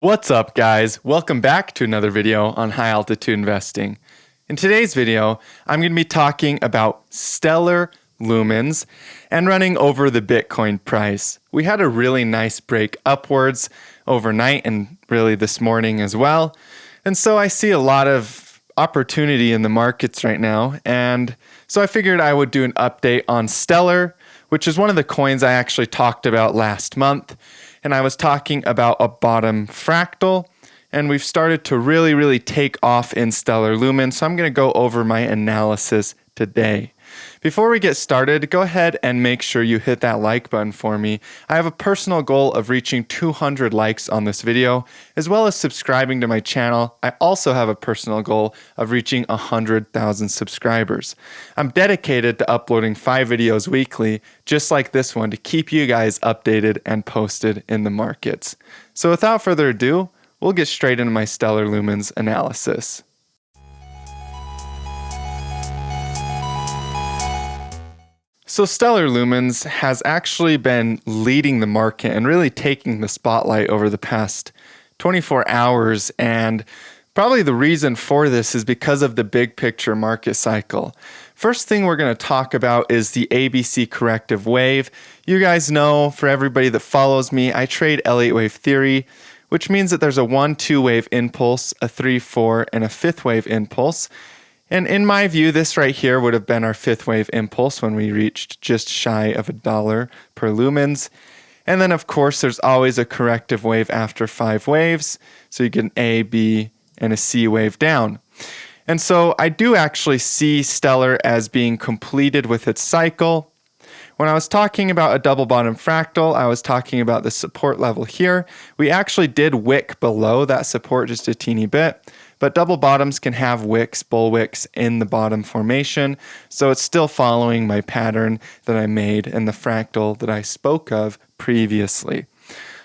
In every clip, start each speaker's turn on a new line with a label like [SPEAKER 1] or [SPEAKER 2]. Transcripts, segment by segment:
[SPEAKER 1] What's up, guys? Welcome back to another video on high altitude investing. In today's video, I'm going to be talking about stellar lumens and running over the Bitcoin price. We had a really nice break upwards overnight and really this morning as well. And so I see a lot of opportunity in the markets right now. And so I figured I would do an update on Stellar, which is one of the coins I actually talked about last month. And I was talking about a bottom fractal, and we've started to really take off in stellar lumens. So I'm going to go over my analysis today. Before we get started, go ahead and make sure you hit that like button for me. I have a personal goal of reaching 200 likes on this video, as well as subscribing to my channel. I also have a personal goal of reaching 100,000 subscribers. I'm dedicated to uploading 5 videos weekly, just like this one, to keep you guys updated and posted in the markets. So without further ado, we'll get straight into my stellar lumens analysis. So stellar lumens has actually been leading the market and really taking the spotlight over the past 24 hours. And probably the reason for this is because of the big picture market cycle. First thing we're going to talk about is the ABC corrective wave. You guys know, for everybody that follows me, I trade Elliott wave theory, which means that there's a 1-2 wave impulse, a 3-4, and a 5th wave impulse. And in my view, this right here would have been our 5th wave impulse when we reached just shy of $1 per lumens. And then, of course, there's always a corrective wave after 5 waves. So you get an A, B, and a C wave down. And so I do actually see Stellar as being completed with its cycle. When I was talking about a double bottom fractal, I was talking about the support level here. We actually did wick below that support just a teeny bit. But double bottoms can have wicks, bull wicks in the bottom formation. So it's still following my pattern that I made in the fractal that I spoke of previously.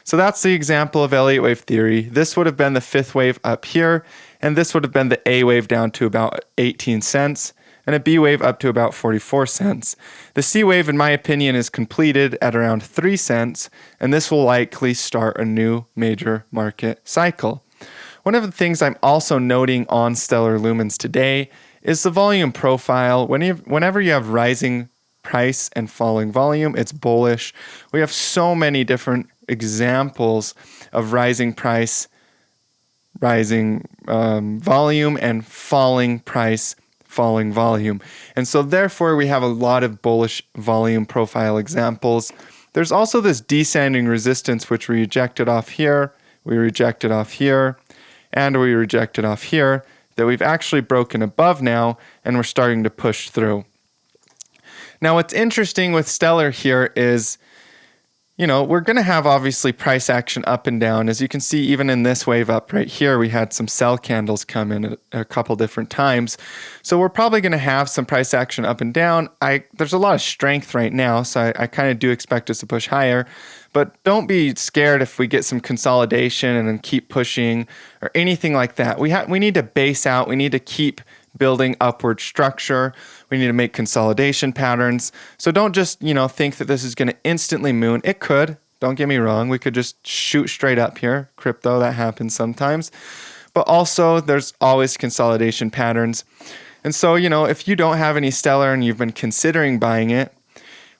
[SPEAKER 1] So that's the example of Elliott wave theory. This would have been the 5th wave up here, and this would have been the A wave down to about 18 cents, and a B wave up to about 44 cents. The C wave, in my opinion, is completed at around 3 cents, and this will likely start a new major market cycle. One of the things I'm also noting on stellar lumens today is the volume profile. Whenever you have rising price and falling volume, it's bullish. We have so many different examples of rising price, rising volume, and falling price, falling volume. And so therefore we have a lot of bullish volume profile examples. There's also this descending resistance, which we rejected off here, we rejected off here, and we rejected off here, that we've actually broken above now, and we're starting to push through. Now, what's interesting with Stellar here is, we're going to have obviously price action up and down. As you can see, even in this wave up right here, we had some sell candles come in at a couple different times. So we're probably going to have some price action up and down. There's a lot of strength right now, so I kind of do expect us to push higher. But don't be scared if we get some consolidation and then keep pushing or anything like that. We need to base out. We need to keep building upward structure. We need to make consolidation patterns. So don't just, think that this is going to instantly moon. It could. Don't get me wrong. We could just shoot straight up here. Crypto, that happens sometimes. But also, there's always consolidation patterns. And so, if you don't have any Stellar and you've been considering buying it,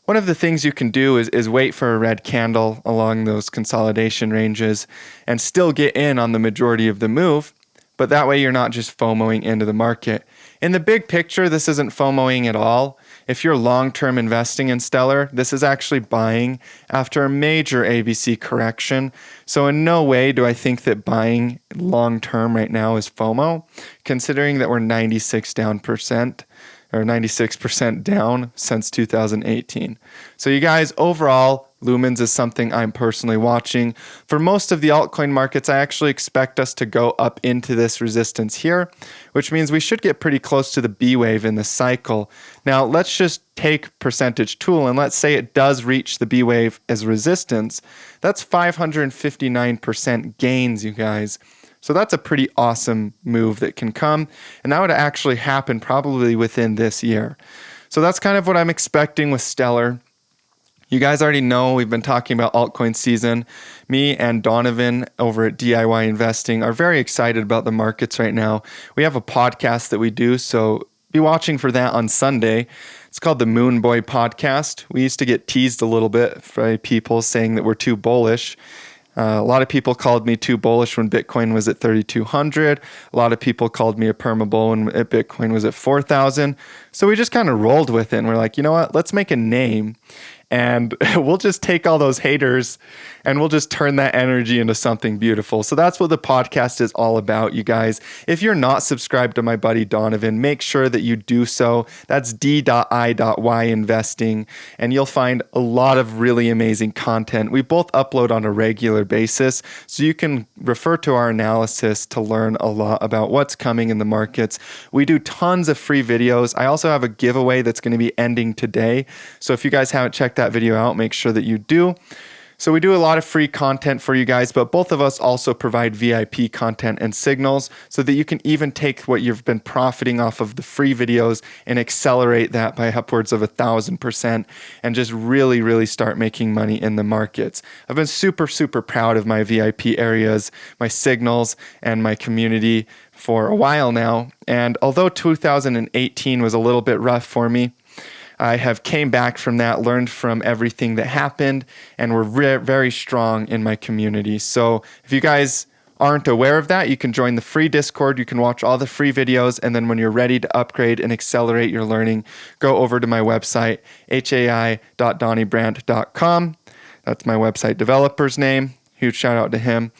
[SPEAKER 1] one of the things you can do is wait for a red candle along those consolidation ranges and still get in on the majority of the move. But that way you're not just FOMOing into the market. In the big picture, this isn't FOMOing at all. If you're long-term investing in Stellar, this is actually buying after a major ABC correction. So in no way do I think that buying long-term right now is FOMO, considering that we're 96% down since 2018. So you guys, overall, Lumens is something I'm personally watching. For most of the altcoin markets, I actually expect us to go up into this resistance here, which means we should get pretty close to the B wave in the cycle. Now, let's just take percentage tool and let's say it does reach the B wave as resistance. That's 559% gains, you guys. So that's a pretty awesome move that can come, and that would actually happen probably within this year. So that's kind of what I'm expecting with Stellar. You guys already know we've been talking about altcoin season. Me and Donovan over at DIY Investing are very excited about the markets right now. We have a podcast that we do, so be watching for that on Sunday. It's called the Moon Boy Podcast. We used to get teased a little bit by people saying that we're too bullish. A lot of people called me too bullish when Bitcoin was at 3,200. A lot of people called me a perma bull when Bitcoin was at 4,000. So we just kind of rolled with it and we're like, you know what? Let's make a name and we'll just take all those haters and we'll just turn that energy into something beautiful. So that's what the podcast is all about, you guys. If you're not subscribed to my buddy Donovan, make sure that you do so. That's d.i.y investing, and you'll find a lot of really amazing content. We both upload on a regular basis, so you can refer to our analysis to learn a lot about what's coming in the markets. We do tons of free videos. I also have a giveaway that's going to be ending today. So if you guys haven't checked that video out, make sure that you do. So we do a lot of free content for you guys, but both of us also provide VIP content and signals so that you can even take what you've been profiting off of the free videos and accelerate that by upwards of 1,000% and just really, really start making money in the markets. I've been super, super proud of my VIP areas, my signals, and my community for a while now. And although 2018 was a little bit rough for me, I have came back from that, learned from everything that happened, and we're very strong in my community. So if you guys aren't aware of that, you can join the free Discord. You can watch all the free videos, and then when you're ready to upgrade and accelerate your learning, go over to my website, hai.donniebrand.com. That's my website developer's name. Huge shout out to him.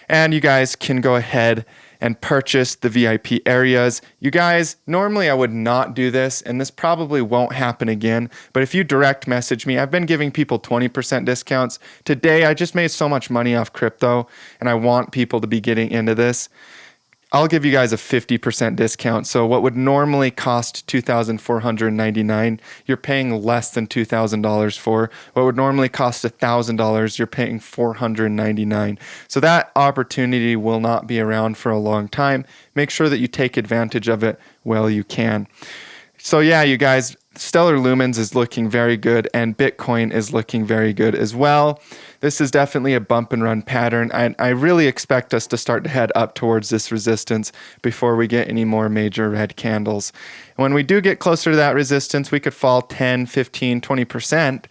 [SPEAKER 1] And you guys can go ahead and purchase the VIP areas. You guys, normally I would not do this, and this probably won't happen again, but if you direct message me, I've been giving people 20% discounts. Today, I just made so much money off crypto, and I want people to be getting into this. I'll give you guys a 50% discount. So what would normally cost $2,499, you're paying less than $2,000 for. What would normally cost $1,000, you're paying $499. So that opportunity will not be around for a long time. Make sure that you take advantage of it while you can. So yeah, you guys, Stellar Lumens is looking very good, and Bitcoin is looking very good as well. This is definitely a bump and run pattern. I really expect us to start to head up towards this resistance before we get any more major red candles. And when we do get closer to that resistance, we could fall 10, 15, 20%,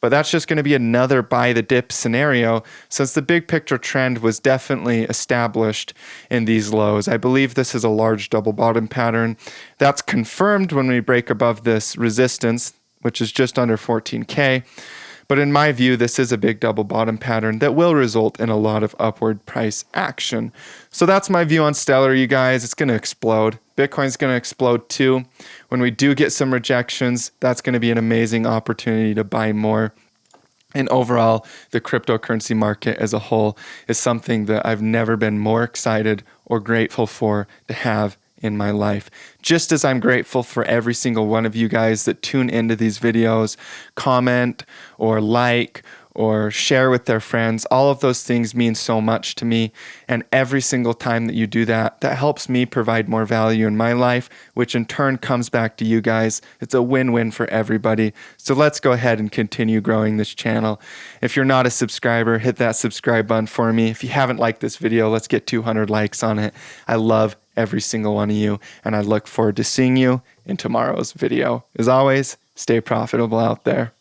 [SPEAKER 1] but that's just going to be another buy the dip scenario since the big picture trend was definitely established in these lows. I believe this is a large double bottom pattern. That's confirmed when we break above this resistance, which is just under 14K. But in my view, this is a big double bottom pattern that will result in a lot of upward price action. So that's my view on Stellar, you guys. It's going to explode. Bitcoin's going to explode too. When we do get some rejections, that's going to be an amazing opportunity to buy more. And overall, the cryptocurrency market as a whole is something that I've never been more excited or grateful for to have in my life. Just as I'm grateful for every single one of you guys that tune into these videos, comment or like or share with their friends. All of those things mean so much to me. And every single time that you do that, that helps me provide more value in my life, which in turn comes back to you guys. It's a win-win for everybody. So let's go ahead and continue growing this channel. If you're not a subscriber, hit that subscribe button for me. If you haven't liked this video, let's get 200 likes on it. I love every single one of you, and I look forward to seeing you in tomorrow's video. As always, stay profitable out there.